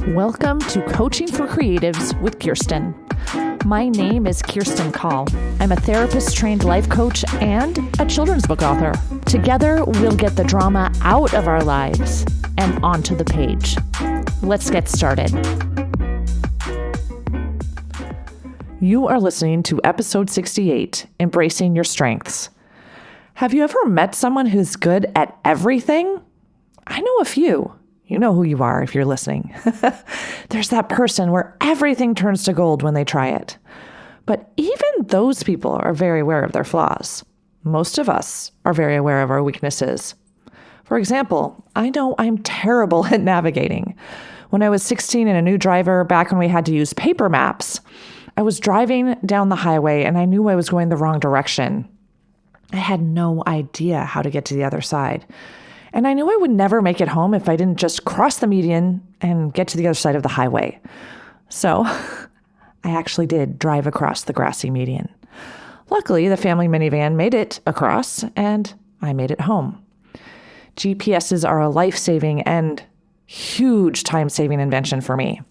Welcome to Coaching for Creatives with Kirsten. My name is Kirsten Call. I'm a therapist-trained life coach and a children's book author. Together, we'll get the drama out of our lives and onto the page. Let's get started. You are listening to Episode 68, Embracing Your Strengths. Have you ever met someone who's good at everything? I know a few. You know who you are if you're listening. There's that person where everything turns to gold when they try it. But even those people are very aware of their flaws. Most of us are very aware of our weaknesses. For example, I know I'm terrible at navigating. When I was 16 and a new driver, back when we had to use paper maps, I was driving down the highway and I knew I was going the wrong direction. I had no idea how to get to the other side. And I knew I would never make it home if I didn't just cross the median and get to the other side of the highway. So I actually did drive across the grassy median. Luckily, the family minivan made it across and I made it home. GPSs are a life-saving and huge time-saving invention for me.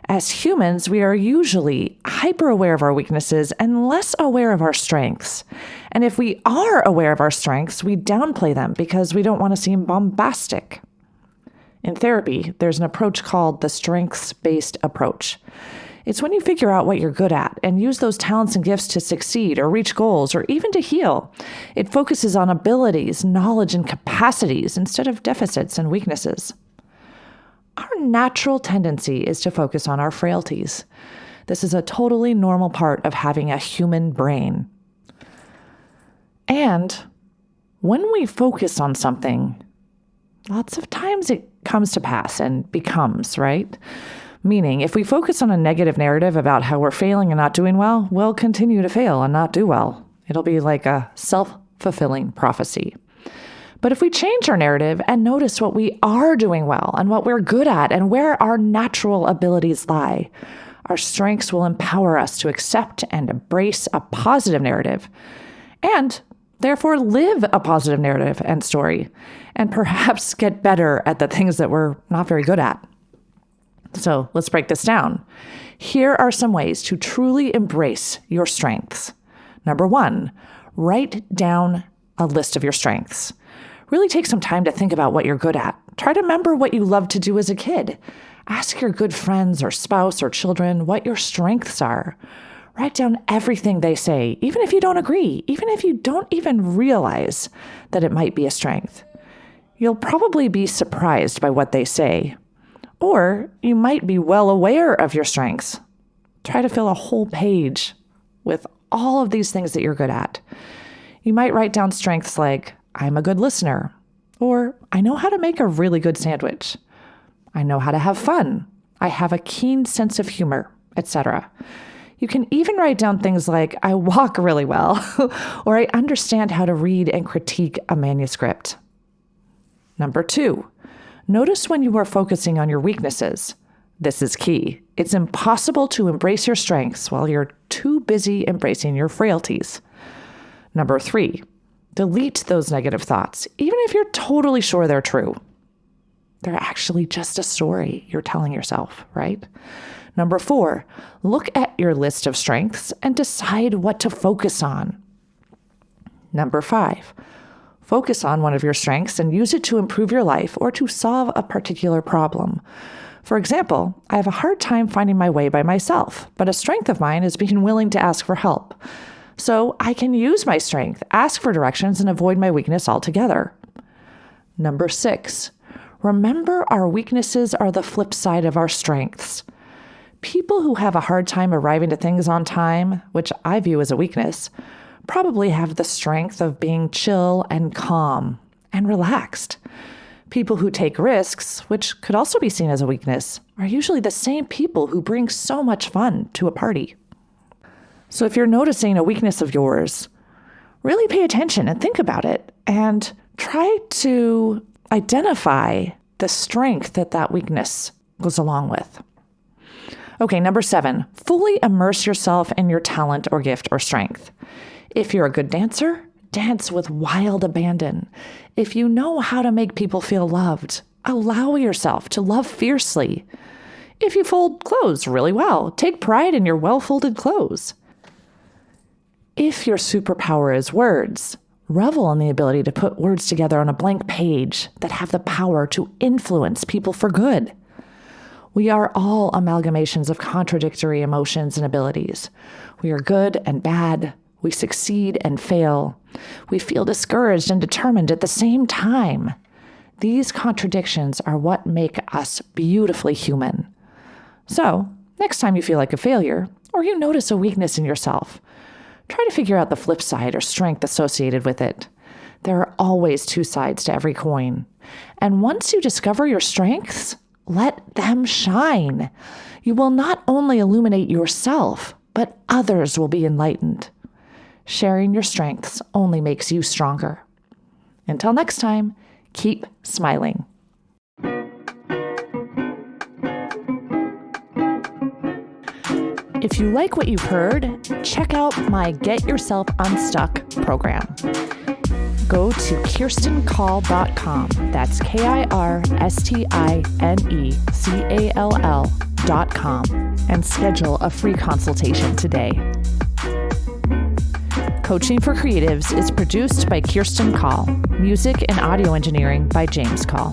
As humans, we are usually hyper-aware of our weaknesses and less aware of our strengths. And if we are aware of our strengths, we downplay them because we don't want to seem bombastic. In therapy, there's an approach called the strengths-based approach. It's when you figure out what you're good at and use those talents and gifts to succeed or reach goals or even to heal. It focuses on abilities, knowledge, and capacities instead of deficits and weaknesses. Our natural tendency is to focus on our frailties. This is a totally normal part of having a human brain. And when we focus on something, lots of times it comes to pass and becomes, right? Meaning, if we focus on a negative narrative about how we're failing and not doing well, we'll continue to fail and not do well. It'll be like a self-fulfilling prophecy. But if we change our narrative and notice what we are doing well and what we're good at and where our natural abilities lie, our strengths will empower us to accept and embrace a positive narrative and therefore live a positive narrative and story and perhaps get better at the things that we're not very good at. So let's break this down. Here are some ways to truly embrace your strengths. Number 1, write down a list of your strengths. Really take some time to think about what you're good at. Try to remember what you loved to do as a kid. Ask your good friends or spouse or children what your strengths are. Write down everything they say, even if you don't agree, even if you don't even realize that it might be a strength. You'll probably be surprised by what they say. Or you might be well aware of your strengths. Try to fill a whole page with all of these things that you're good at. You might write down strengths like, I'm a good listener, or I know how to make a really good sandwich. I know how to have fun. I have a keen sense of humor, etc. You can even write down things like, I walk really well, or I understand how to read and critique a manuscript. Number 2, notice when you are focusing on your weaknesses. This is key. It's impossible to embrace your strengths while you're too busy embracing your frailties. Number 3, delete those negative thoughts, even if you're totally sure they're true. They're actually just a story you're telling yourself, right? Number 4, look at your list of strengths and decide what to focus on. Number 5, focus on one of your strengths and use it to improve your life or to solve a particular problem. For example, I have a hard time finding my way by myself, but a strength of mine is being willing to ask for help. So I can use my strength, ask for directions, and avoid my weakness altogether. Number 6, remember our weaknesses are the flip side of our strengths. People who have a hard time arriving to things on time, which I view as a weakness, probably have the strength of being chill and calm and relaxed. People who take risks, which could also be seen as a weakness, are usually the same people who bring so much fun to a party. So if you're noticing a weakness of yours, really pay attention and think about it and try to identify the strength that that weakness goes along with. Okay, number 7, fully immerse yourself in your talent or gift or strength. If you're a good dancer, dance with wild abandon. If you know how to make people feel loved, Allow yourself to love fiercely. If you fold clothes really well, take pride in your well-folded clothes. If your superpower is words, revel in the ability to put words together on a blank page that have the power to influence people for good. We are all amalgamations of contradictory emotions and abilities. We are good and bad. We succeed and fail. We feel discouraged and determined at the same time. These contradictions are what make us beautifully human. So, next time you feel like a failure, or you notice a weakness in yourself, try to figure out the flip side or strength associated with it. There are always two sides to every coin. And once you discover your strengths, let them shine. You will not only illuminate yourself, but others will be enlightened. Sharing your strengths only makes you stronger. Until next time, keep smiling. If you like what you've heard, check out my Get Yourself Unstuck program. Go to KirstenCall.com. That's KirstenCall.com and schedule a free consultation today. Coaching for Creatives is produced by Kirsten Call. Music and audio engineering by James Call.